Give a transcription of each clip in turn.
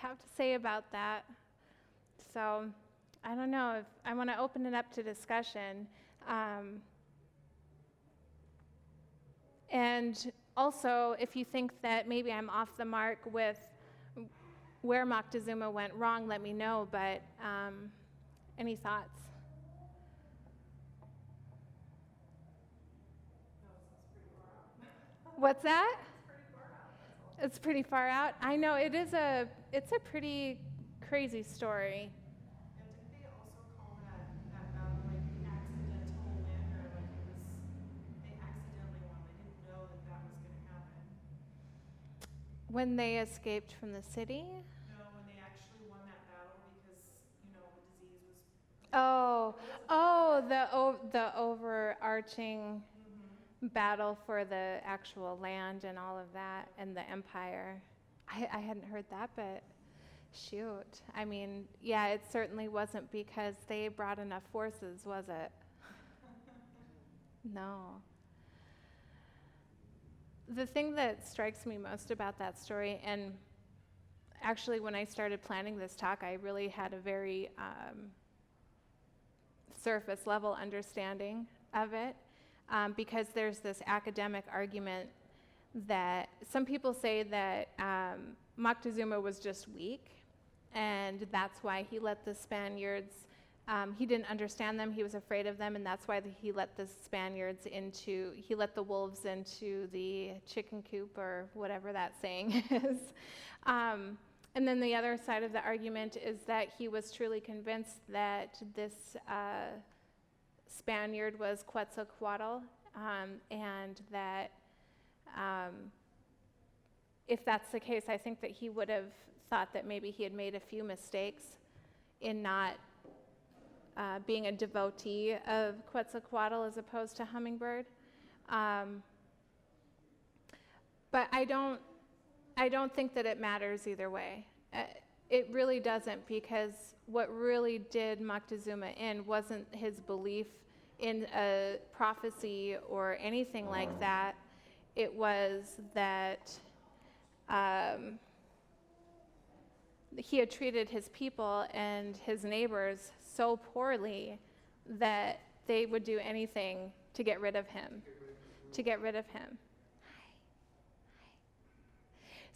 have to say about that. So I don't know if I want to open it up to discussion. And also, if you think that maybe I'm off the mark with where Moctezuma went wrong, let me know, but any thoughts? What's that? It's pretty far out. I know, it's a pretty crazy story. And didn't they also call that battle like the accidental win, or like they accidentally won? They didn't know that was going to happen. When they escaped from the city? No, when they actually won that battle because, the disease was. The overarching battle for the actual land and all of that and the empire. I hadn't heard that, but shoot. I mean, yeah, it certainly wasn't because they brought enough forces, was it? No. The thing that strikes me most about that story, and actually when I started planning this talk, I really had a very surface level understanding of it. Because there's this academic argument that some people say that Moctezuma was just weak, and that's why he let the Spaniards, he didn't understand them, he was afraid of them, and that's why he let the he let the wolves into the chicken coop, or whatever that saying is. And then the other side of the argument is that he was truly convinced that this Spaniard was Quetzalcoatl, and that if that's the case, I think that he would have thought that maybe he had made a few mistakes in not being a devotee of Quetzalcoatl as opposed to Hummingbird. But I don't think that it matters either way. It really doesn't, because what really did Moctezuma in wasn't his belief in a prophecy or anything like that. It was that he had treated his people and his neighbors so poorly that they would do anything to get rid of him.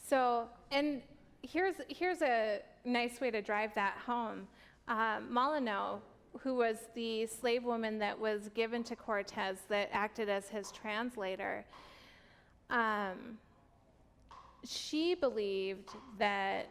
So, and here's a nice way to drive that home. Molyneux, who was the slave woman that was given to Cortez that acted as his translator, she believed that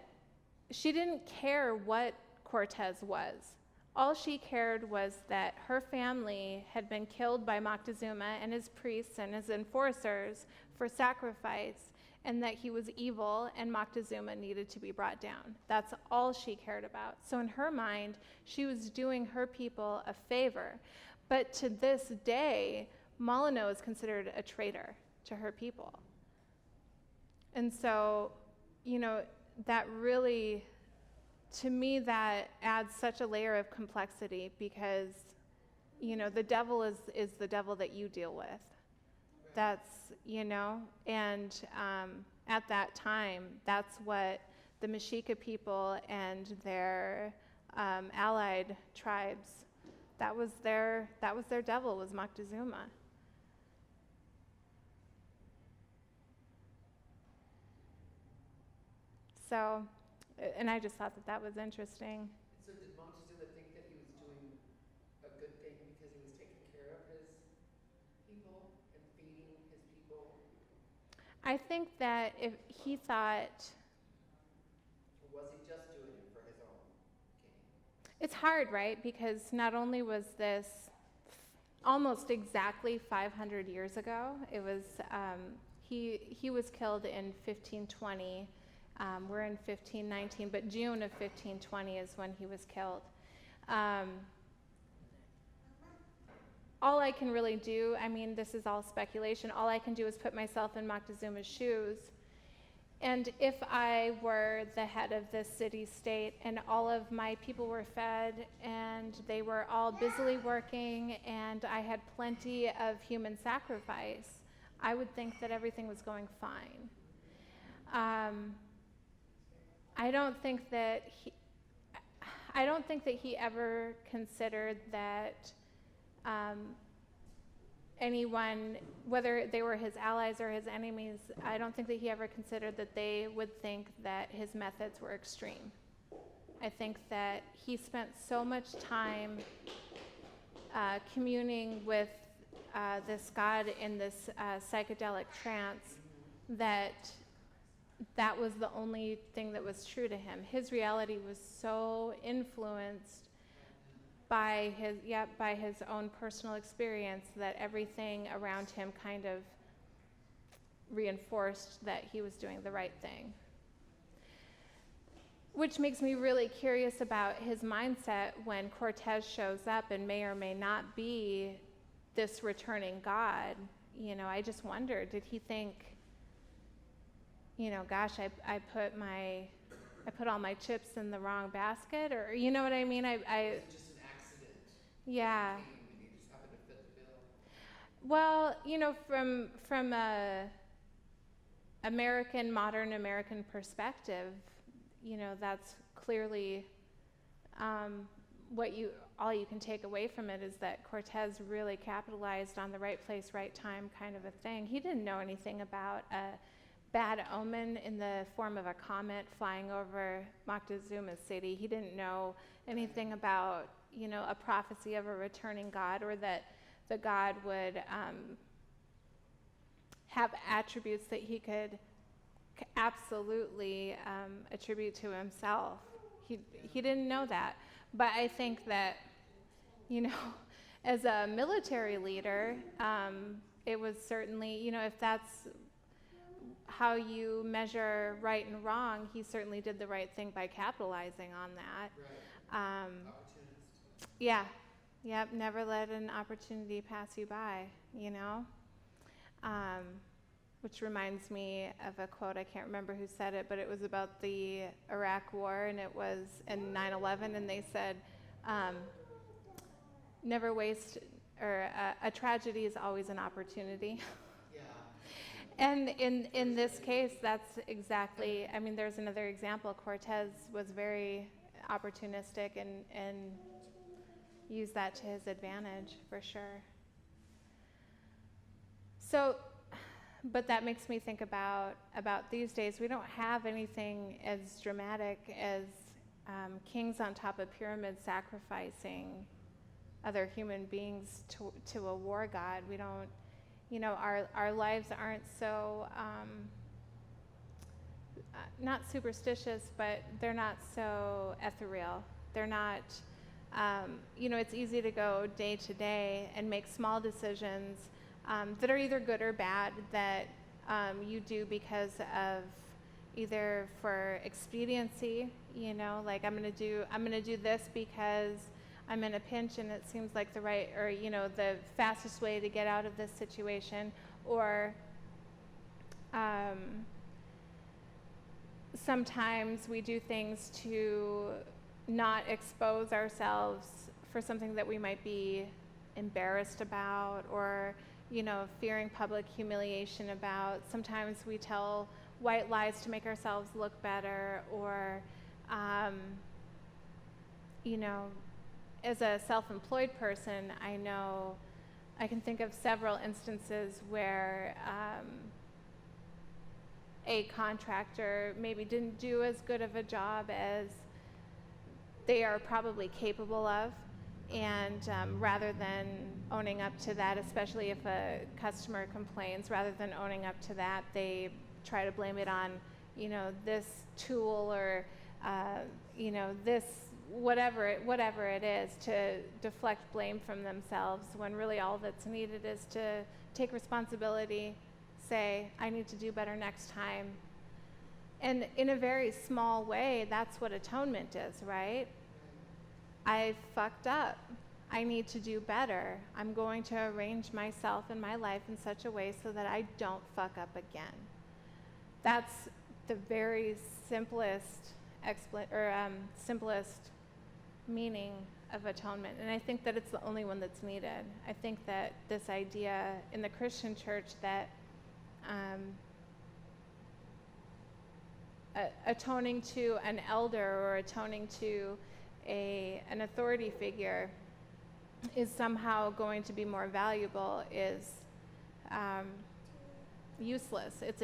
she didn't care what Cortez was. All she cared was that her family had been killed by Moctezuma and his priests and his enforcers for sacrifice, and that he was evil and Moctezuma needed to be brought down. That's all she cared about. So in her mind, she was doing her people a favor. But to this day, Molyneux is considered a traitor to her people. And so, that really, to me, that adds such a layer of complexity, because, the devil is the devil that you deal with. That's, and at that time, that's what the Mexica people and their allied tribes, that was their devil, was Moctezuma. So, and I just thought that was interesting. So did Moctezuma think that he was doing a good thing because he was taking care of his people and feeding his people? I think that if he thought... Or was he just doing it for his own gain? It's hard, right? Because not only was this almost exactly 500 years ago, it was, he was killed in 1520. We're in 1519, but June of 1520 is when he was killed. All I can really do, this is all speculation, all I can do is put myself in Moctezuma's shoes. And if I were the head of this city-state and all of my people were fed and they were all busily working and I had plenty of human sacrifice, I would think that everything was going fine. I don't think that he ever considered that anyone, whether they were his allies or his enemies, I don't think that he ever considered that they would think that his methods were extreme. I think that he spent so much time communing with this God in this psychedelic trance that was the only thing that was true to him. His reality was so influenced by his own personal experience that everything around him kind of reinforced that he was doing the right thing. Which makes me really curious about his mindset when Cortez shows up and may or may not be this returning God. You know, I just wonder, did he think, you know, gosh, I put all my chips in the wrong basket, or you know what I mean? It's just an accident. Yeah. And you just happen to fit the bill. Well, you know, from a modern American perspective, you know, that's clearly all you can take away from it is that Cortez really capitalized on the right place, right time kind of a thing. He didn't know anything about a bad omen in the form of a comet flying over Moctezuma city. He didn't know anything about, you know, a prophecy of a returning God, or that the God would have attributes that he could absolutely attribute to himself. He didn't know that. But I think that, you know, as a military leader, it was certainly, you know, if that's how you measure right and wrong, he certainly did the right thing by capitalizing on that. Right. Opportunist. Yeah. Yep. Never let an opportunity pass you by, you know? Which reminds me of a quote, I can't remember who said it, but it was about the Iraq War, and it was in 9/11, and they said, never waste, or a tragedy is always an opportunity. Yeah. And in this case, that's exactly, I mean, there's another example. Cortez was very opportunistic and used that to his advantage, for sure. So, but that makes me think about these days. We don't have anything as dramatic as kings on top of pyramids sacrificing other human beings to a war god. We don't, you know, our lives aren't so, not superstitious, but they're not so ethereal. They're not, you know, it's easy to go day to day and make small decisions that are either good or bad, that you do because of either for expediency, you know, like I'm gonna do this because I'm in a pinch and it seems like the right, or you know, the fastest way to get out of this situation, or sometimes we do things to not expose ourselves for something that we might be embarrassed about, or you know, fearing public humiliation about. Sometimes we tell white lies to make ourselves look better, or, you know, as a self-employed person, I know I can think of several instances where a contractor maybe didn't do as good of a job as they are probably capable of. And rather than owning up to that, especially if a customer complains, rather than owning up to that, they try to blame it on, you know, this tool, or, you know, this, whatever it is, to deflect blame from themselves, when really all that's needed is to take responsibility, say, I need to do better next time. And in a very small way, that's what atonement is, right? I fucked up. I need to do better. I'm going to arrange myself and my life in such a way so that I don't fuck up again. That's the very simplest simplest meaning of atonement. And I think that it's the only one that's needed. I think that this idea in the Christian church that atoning to an elder or atoning to an authority figure is somehow going to be more valuable is useless. It's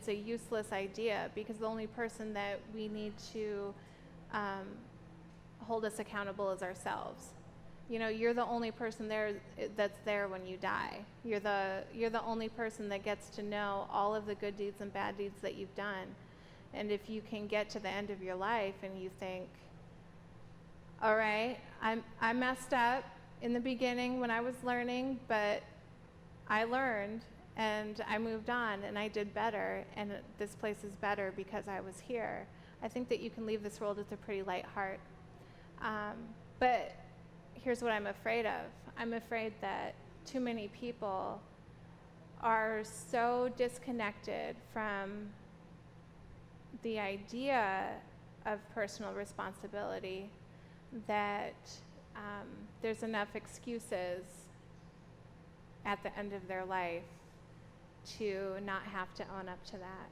a useless idea, because the only person that we need to hold us accountable is ourselves. You know, you're the only person that's there when you die. You're the only person that gets to know all of the good deeds and bad deeds that you've done. And if you can get to the end of your life and you think, all right, I messed up in the beginning when I was learning, but I learned and I moved on and I did better, and this place is better because I was here. I think that you can leave this world with a pretty light heart. But here's what I'm afraid of. I'm afraid that too many people are so disconnected from the idea of personal responsibility that there's enough excuses at the end of their life to not have to own up to that.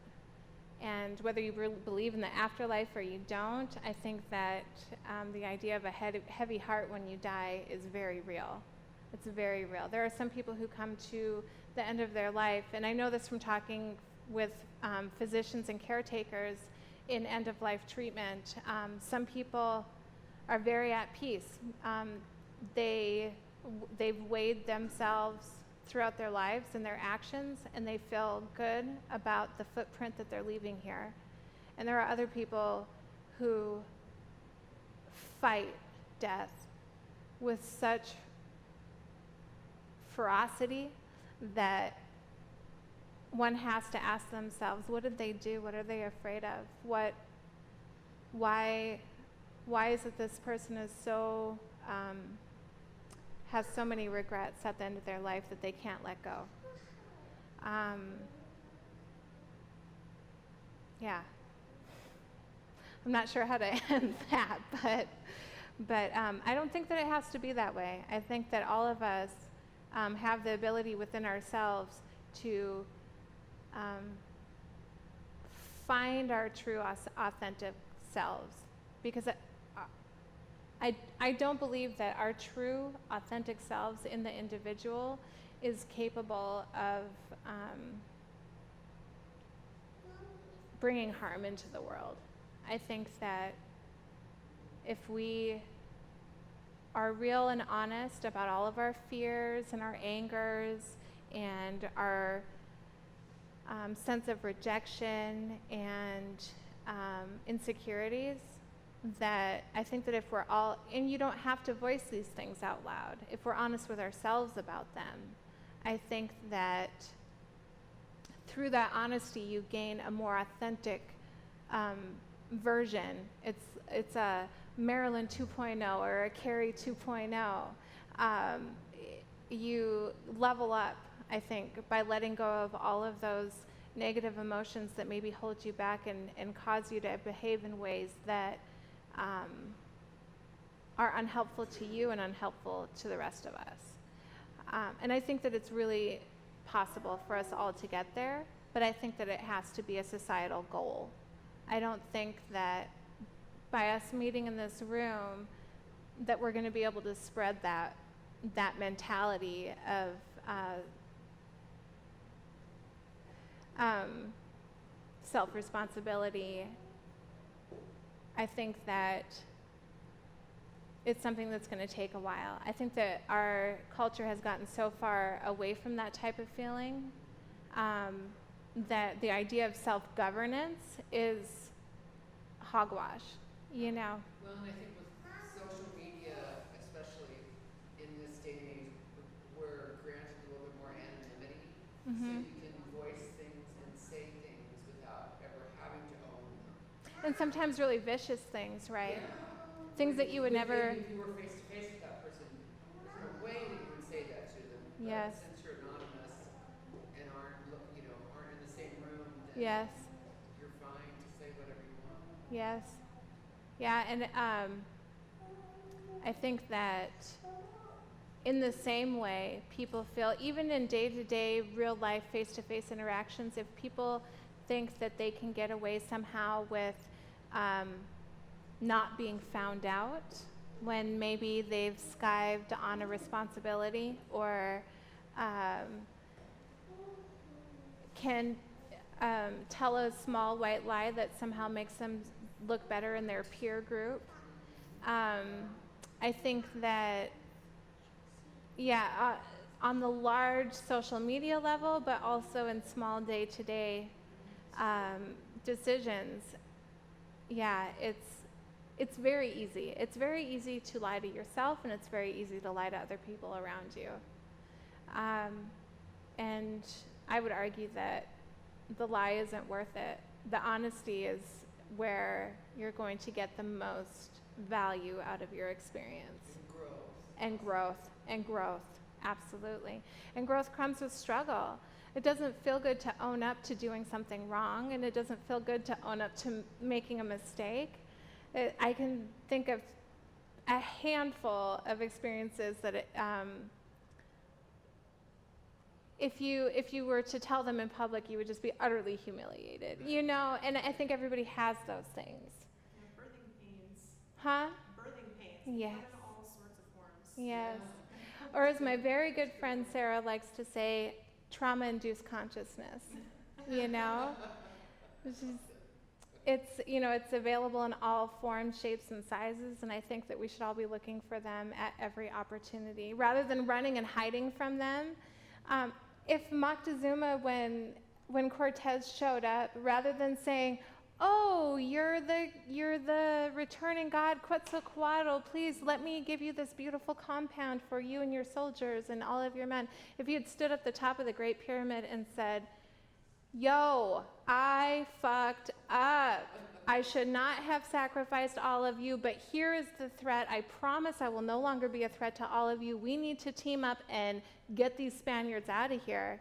And whether you believe in the afterlife or you don't, I think that the idea of a heavy heart when you die is very real. It's very real. There are some people who come to the end of their life, and I know this from talking with physicians and caretakers in end-of-life treatment. Some people are very at peace. They've weighed themselves throughout their lives and their actions, and they feel good about the footprint that they're leaving here. And there are other people who fight death with such ferocity that one has to ask themselves, what did they do? What are they afraid of? Why is it this person is so has so many regrets at the end of their life that they can't let go? Yeah. I'm not sure how to end that, but I don't think that it has to be that way. I think that all of us have the ability within ourselves to find our true, authentic selves, because I don't believe that our true, authentic selves in the individual is capable of bringing harm into the world. I think that if we are real and honest about all of our fears and our angers and our sense of rejection and insecurities, that I think that if we're all, and you don't have to voice these things out loud, if we're honest with ourselves about them, I think that through that honesty you gain a more authentic version. It's a Marilyn 2.0 or a Carrie 2.0. You level up, I think, by letting go of all of those negative emotions that maybe hold you back and cause you to behave in ways that are unhelpful to you and unhelpful to the rest of us. And I think that it's really possible for us all to get there, but I think that it has to be a societal goal. I don't think that by us meeting in this room that we're going to be able to spread that mentality of self-responsibility. I think that it's something that's going to take a while. I think that our culture has gotten so far away from that type of feeling that the idea of self-governance is hogwash, you know. Well, and I think with social media, especially in this day and age, we're granted a little bit more anonymity, so you can voice things and say things without ever having to own them. And sometimes really vicious things, right? Yeah. Things that you would never. If you were face to face with that person, there's no way that you would say that to them. But Yes. since you're anonymous and aren't in the same room, then Yes. you're fine to say whatever you want. Yes. Yeah, and I think that in the same way, people feel, even in day-to-day, real-life, face-to-face interactions, if people think that they can get away somehow with not being found out when maybe they've skived on a responsibility, or can tell a small white lie that somehow makes them look better in their peer group. I think that, yeah, on the large social media level, but also in small day-to-day decisions, yeah, it's very easy. It's very easy to lie to yourself, and it's very easy to lie to other people around you. And I would argue that the lie isn't worth it. The honesty is where you're going to get the most value out of your experience. And growth. And growth, absolutely. And growth comes with struggle. It doesn't feel good to own up to doing something wrong, and it doesn't feel good to own up to making a mistake. I can think of a handful of experiences that if you were to tell them in public, you would just be utterly humiliated, you know? And I think everybody has those things. Yeah, birthing pains. Huh? Birthing pains. Yes. Come in all sorts of forms. Yes. Or as my very good friend Sarah likes to say, trauma-induced consciousness, you know? It's available in all forms, shapes, and sizes, and I think that we should all be looking for them at every opportunity, rather than running and hiding from them. If Moctezuma, when Cortez showed up, rather than saying, "Oh, you're the returning god Quetzalcoatl, please let me give you this beautiful compound for you and your soldiers and all of your men," if he had stood at the top of the Great Pyramid and said, "Yo, I fucked up. I should not have sacrificed all of you, but here is the threat. I promise I will no longer be a threat to all of you. We need to team up and get these Spaniards out of here,"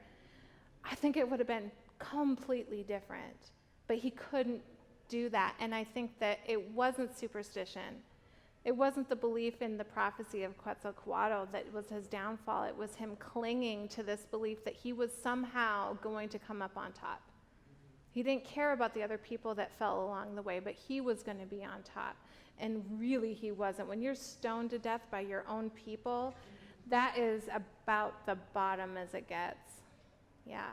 I think it would have been completely different. But he couldn't do that, and I think that it wasn't superstition. It wasn't the belief in the prophecy of Quetzalcoatl that was his downfall. It was him clinging to this belief that he was somehow going to come up on top. He didn't care about the other people that fell along the way, but he was going to be on top. And really, he wasn't. When you're stoned to death by your own people, that is about the bottom as it gets. Yeah.